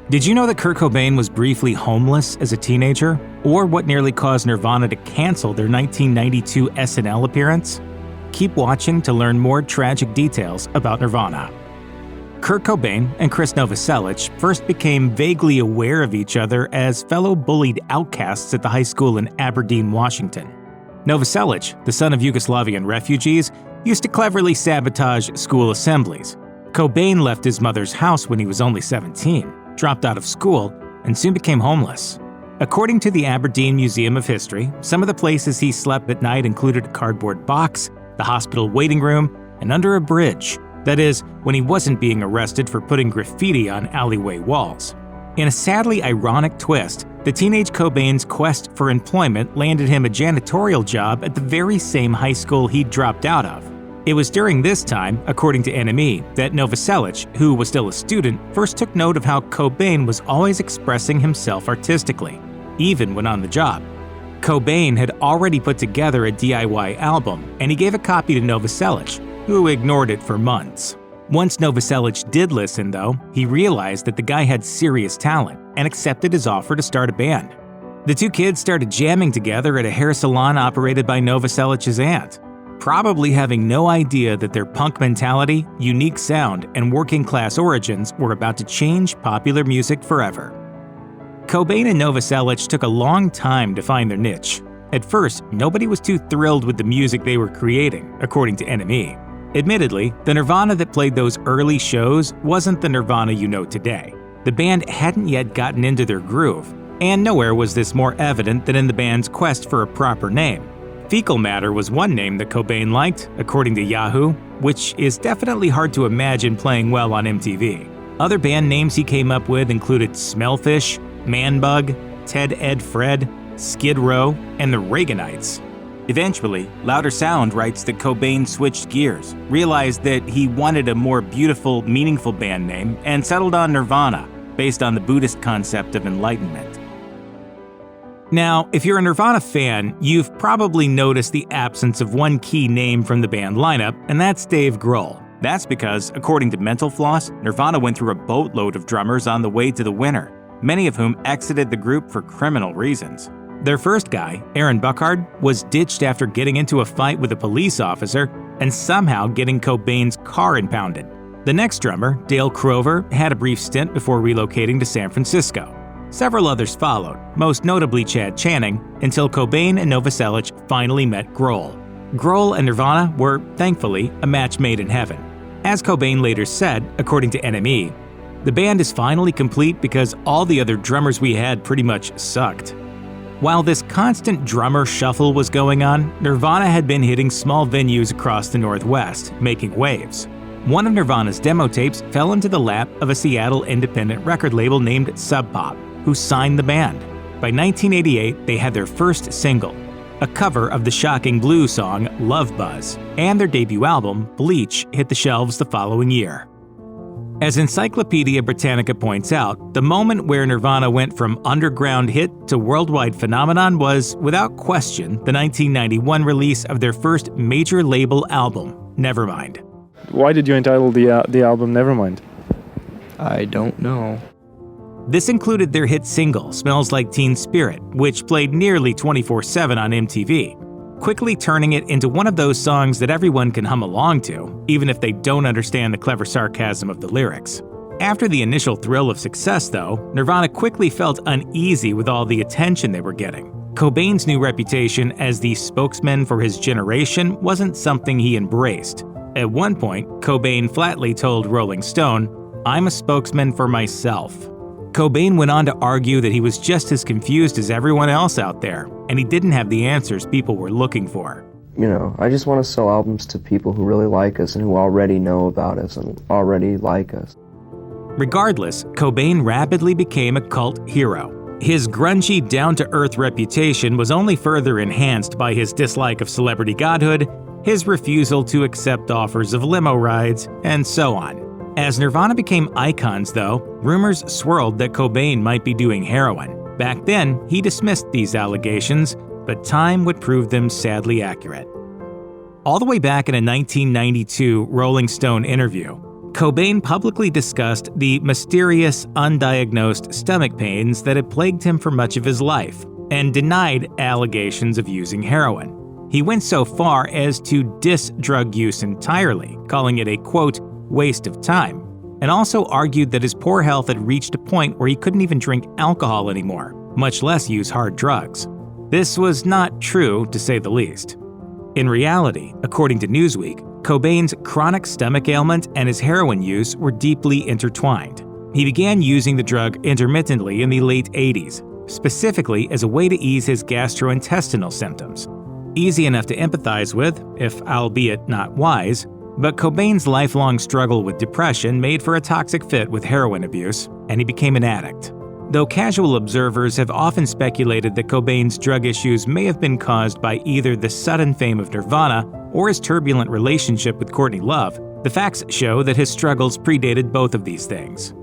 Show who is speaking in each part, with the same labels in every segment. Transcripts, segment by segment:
Speaker 1: Did you know that Kurt Cobain was briefly homeless as a teenager? Or what nearly caused Nirvana to cancel their 1992 SNL appearance? Keep watching to learn more tragic details about Nirvana. Kurt Cobain and Krist Novoselic first became vaguely aware of each other as fellow bullied outcasts at the high school in Aberdeen, Washington. Novoselic, the son of Yugoslavian refugees, used to cleverly sabotage school assemblies. Cobain left his mother's house when he was only 17, dropped out of school, and soon became homeless. According to the Aberdeen Museum of History, some of the places he slept at night included a cardboard box, the hospital waiting room, and under a bridge. That is, when he wasn't being arrested for putting graffiti on alleyway walls. In a sadly ironic twist, the teenage Cobain's quest for employment landed him a janitorial job at the very same high school he'd dropped out of. It was during this time, according to NME, that Novoselic, who was still a student, first took note of how Cobain was always expressing himself artistically, even when on the job. Cobain had already put together a DIY album, and he gave a copy to Novoselic, who ignored it for months. Once Novoselic did listen, though, he realized that the guy had serious talent and accepted his offer to start a band. The two kids started jamming together at a hair salon operated by Novoselic's aunt, probably having no idea that their punk mentality, unique sound, and working-class origins were about to change popular music forever. Cobain and Novoselic took a long time to find their niche. At first, nobody was too thrilled with the music they were creating, according to NME. Admittedly, the Nirvana that played those early shows wasn't the Nirvana you know today. The band hadn't yet gotten into their groove, and nowhere was this more evident than in the band's quest for a proper name. Fecal Matter was one name that Cobain liked, according to Yahoo, which is definitely hard to imagine playing well on MTV. Other band names he came up with included Smellfish, Manbug, Ted Ed Fred, Skid Row, and the Reaganites. Eventually, Louder Sound writes that Cobain switched gears, realized that he wanted a more beautiful, meaningful band name, and settled on Nirvana, based on the Buddhist concept of enlightenment. Now, if you're a Nirvana fan, you've probably noticed the absence of one key name from the band lineup, and that's Dave Grohl. That's because, according to Mental Floss, Nirvana went through a boatload of drummers on the way to the winter, many of whom exited the group for criminal reasons. Their first guy, Aaron Buckhard, was ditched after getting into a fight with a police officer and somehow getting Cobain's car impounded. The next drummer, Dale Crover, had a brief stint before relocating to San Francisco. Several others followed, most notably Chad Channing, until Cobain and Novoselic finally met Grohl. Grohl and Nirvana were, thankfully, a match made in heaven. As Cobain later said, according to NME, "The band is finally complete because all the other drummers we had pretty much sucked." While this constant drummer shuffle was going on, Nirvana had been hitting small venues across the Northwest, making waves. One of Nirvana's demo tapes fell into the lap of a Seattle independent record label named Sub Pop, who signed the band. By 1988, they had their first single, a cover of the shocking blues song Love Buzz, and their debut album, Bleach, hit the shelves the following year. As Encyclopedia Britannica points out, the moment where Nirvana went from underground hit to worldwide phenomenon was, without question, the 1991 release of their first major label album, Nevermind.
Speaker 2: Why did you entitle the album Nevermind?
Speaker 3: I don't know.
Speaker 1: This included their hit single, Smells Like Teen Spirit, which played nearly 24/7 on MTV, quickly turning it into one of those songs that everyone can hum along to, even if they don't understand the clever sarcasm of the lyrics. After the initial thrill of success, though, Nirvana quickly felt uneasy with all the attention they were getting. Cobain's new reputation as the spokesman for his generation wasn't something he embraced. At one point, Cobain flatly told Rolling Stone, "I'm a spokesman for myself." Cobain went on to argue that he was just as confused as everyone else out there, and he didn't have the answers people were looking for.
Speaker 4: I just want to sell albums to people who really like us and who already know about us and already like us.
Speaker 1: Regardless, Cobain rapidly became a cult hero. His grungy, down-to-earth reputation was only further enhanced by his dislike of celebrity godhood, his refusal to accept offers of limo rides, and so on. As Nirvana became icons, though, rumors swirled that Cobain might be doing heroin. Back then, he dismissed these allegations, but time would prove them sadly accurate. All the way back in a 1992 Rolling Stone interview, Cobain publicly discussed the mysterious, undiagnosed stomach pains that had plagued him for much of his life, and denied allegations of using heroin. He went so far as to diss drug use entirely, calling it a, quote, waste of time, and also argued that his poor health had reached a point where he couldn't even drink alcohol anymore, much less use hard drugs. This was not true, to say the least. In reality, according to Newsweek, Cobain's chronic stomach ailment and his heroin use were deeply intertwined. He began using the drug intermittently in the late 80s, specifically as a way to ease his gastrointestinal symptoms. Easy enough to empathize with, if albeit not wise, but Cobain's lifelong struggle with depression made for a toxic fit with heroin abuse, and he became an addict. Though casual observers have often speculated that Cobain's drug issues may have been caused by either the sudden fame of Nirvana or his turbulent relationship with Courtney Love, the facts show that his struggles predated both of these things.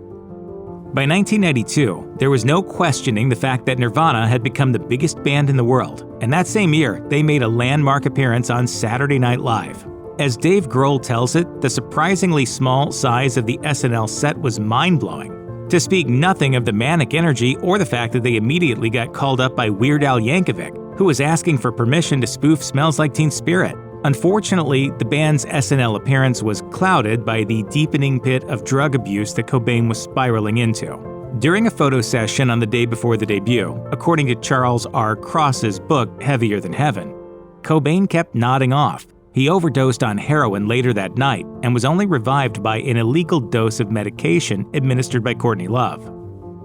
Speaker 1: By 1992, there was no questioning the fact that Nirvana had become the biggest band in the world, and that same year, they made a landmark appearance on Saturday Night Live. As Dave Grohl tells it, the surprisingly small size of the SNL set was mind-blowing, to speak nothing of the manic energy or the fact that they immediately got called up by Weird Al Yankovic, who was asking for permission to spoof Smells Like Teen Spirit. Unfortunately, the band's SNL appearance was clouded by the deepening pit of drug abuse that Cobain was spiraling into. During a photo session on the day before the debut, according to Charles R. Cross's book Heavier Than Heaven, Cobain kept nodding off. He overdosed on heroin later that night and was only revived by an illegal dose of medication administered by Courtney Love.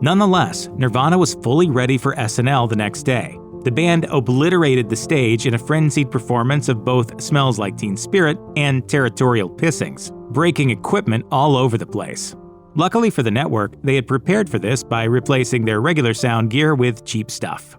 Speaker 1: Nonetheless, Nirvana was fully ready for SNL the next day. The band obliterated the stage in a frenzied performance of both Smells Like Teen Spirit and Territorial Pissings, breaking equipment all over the place. Luckily for the network, they had prepared for this by replacing their regular sound gear with cheap stuff.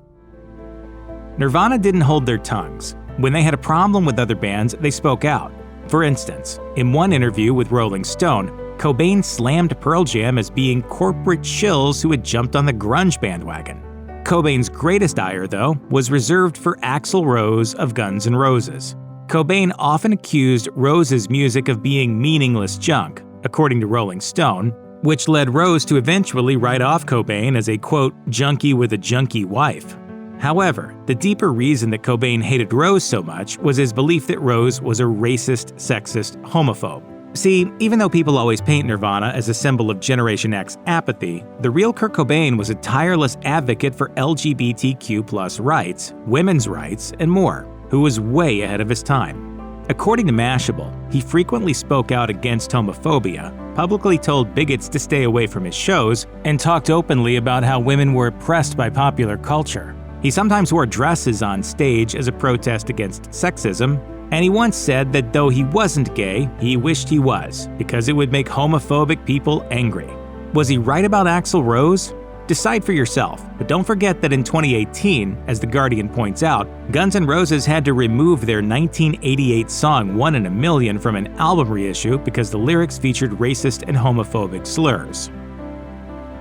Speaker 1: Nirvana didn't hold their tongues. When they had a problem with other bands, they spoke out. For instance, in one interview with Rolling Stone, Cobain slammed Pearl Jam as being corporate shills who had jumped on the grunge bandwagon. Cobain's greatest ire, though, was reserved for Axl Rose of Guns N' Roses. Cobain often accused Rose's music of being meaningless junk, according to Rolling Stone, which led Rose to eventually write off Cobain as a, quote, junkie with a junkie wife. However, the deeper reason that Cobain hated Rose so much was his belief that Rose was a racist, sexist homophobe. See, even though people always paint Nirvana as a symbol of Generation X apathy, the real Kurt Cobain was a tireless advocate for LGBTQ+ rights, women's rights, and more, who was way ahead of his time. According to Mashable, he frequently spoke out against homophobia, publicly told bigots to stay away from his shows, and talked openly about how women were oppressed by popular culture. He sometimes wore dresses on stage as a protest against sexism, and he once said that though he wasn't gay, he wished he was, because it would make homophobic people angry. Was he right about Axl Rose? Decide for yourself, but don't forget that in 2018, as The Guardian points out, Guns N' Roses had to remove their 1988 song 1 in a Million from an album reissue because the lyrics featured racist and homophobic slurs.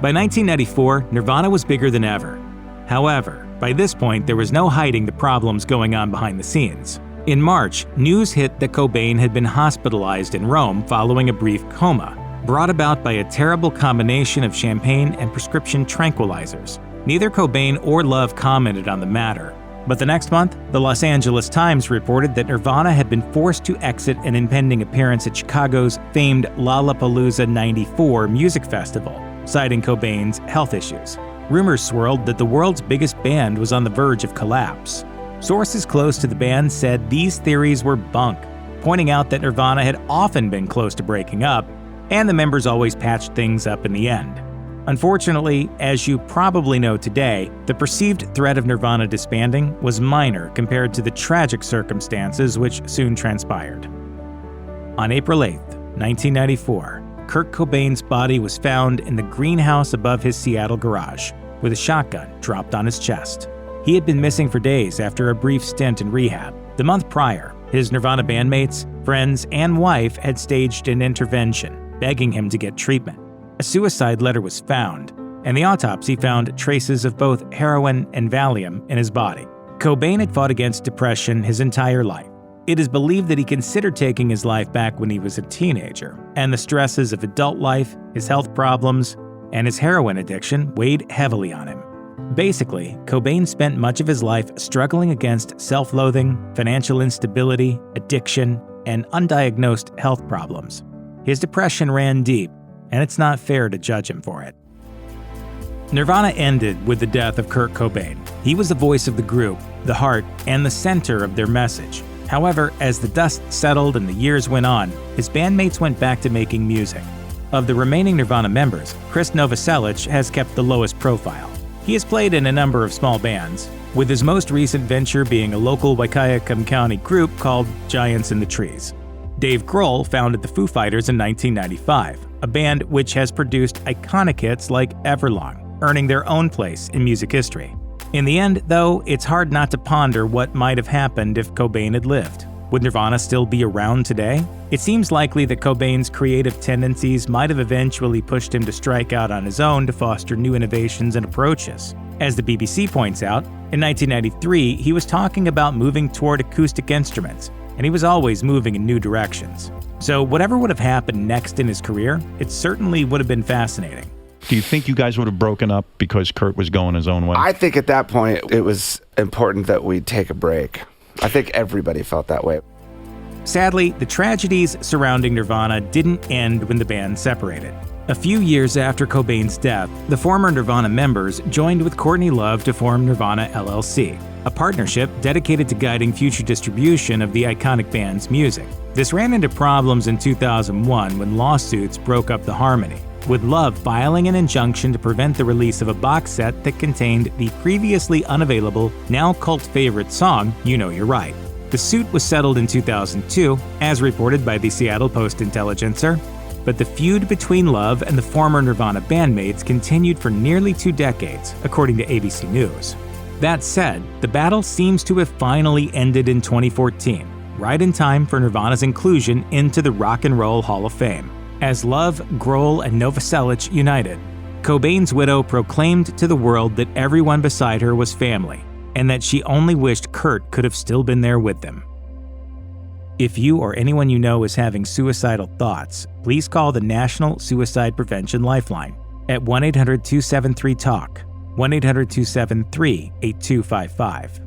Speaker 1: By 1994, Nirvana was bigger than ever. However, by this point, there was no hiding the problems going on behind the scenes. In March, news hit that Cobain had been hospitalized in Rome following a brief coma, brought about by a terrible combination of champagne and prescription tranquilizers. Neither Cobain or Love commented on the matter. But the next month, the Los Angeles Times reported that Nirvana had been forced to exit an impending appearance at Chicago's famed Lollapalooza 94 music festival, citing Cobain's health issues. Rumors swirled that the world's biggest band was on the verge of collapse. Sources close to the band said these theories were bunk, pointing out that Nirvana had often been close to breaking up, and the members always patched things up in the end. Unfortunately, as you probably know today, the perceived threat of Nirvana disbanding was minor compared to the tragic circumstances which soon transpired. On April 8, 1994, Kurt Cobain's body was found in the greenhouse above his Seattle garage, with a shotgun dropped on his chest. He had been missing for days after a brief stint in rehab. The month prior, his Nirvana bandmates, friends, and wife had staged an intervention, begging him to get treatment. A suicide letter was found, and the autopsy found traces of both heroin and Valium in his body. Cobain had fought against depression his entire life. It is believed that he considered taking his life back when he was a teenager, and the stresses of adult life, his health problems, and his heroin addiction weighed heavily on him. Basically, Cobain spent much of his life struggling against self-loathing, financial instability, addiction, and undiagnosed health problems. His depression ran deep, and it's not fair to judge him for it. Nirvana ended with the death of Kurt Cobain. He was the voice of the group, the heart, and the center of their message. However, as the dust settled and the years went on, his bandmates went back to making music. Of the remaining Nirvana members, Krist Novoselic has kept the lowest profile. He has played in a number of small bands, with his most recent venture being a local Waikiakum County group called Giants in the Trees. Dave Grohl founded the Foo Fighters in 1995, a band which has produced iconic hits like Everlong, earning their own place in music history. In the end, though, it's hard not to ponder what might have happened if Cobain had lived. Would Nirvana still be around today? It seems likely that Cobain's creative tendencies might have eventually pushed him to strike out on his own to foster new innovations and approaches. As the BBC points out, in 1993, he was talking about moving toward acoustic instruments, and he was always moving in new directions. So whatever would have happened next in his career, it certainly would have been fascinating.
Speaker 5: Do you think you guys would have broken up because Kurt was going his own way?
Speaker 6: I think at that point it was important that we take a break. I think everybody felt that way.
Speaker 1: Sadly, the tragedies surrounding Nirvana didn't end when the band separated. A few years after Cobain's death, the former Nirvana members joined with Courtney Love to form Nirvana LLC, a partnership dedicated to guiding future distribution of the iconic band's music. This ran into problems in 2001 when lawsuits broke up the harmony, with Love filing an injunction to prevent the release of a box set that contained the previously unavailable, now cult favorite song, You Know You're Right. The suit was settled in 2002, as reported by the Seattle Post-Intelligencer, but the feud between Love and the former Nirvana bandmates continued for nearly 2 decades, according to ABC News. That said, the battle seems to have finally ended in 2014, right in time for Nirvana's inclusion into the Rock and Roll Hall of Fame. As Love, Grohl, and Novoselic united, Cobain's widow proclaimed to the world that everyone beside her was family, and that she only wished Kurt could have still been there with them. If you or anyone you know is having suicidal thoughts, please call the National Suicide Prevention Lifeline at 1-800-273-TALK, 1-800-273-8255.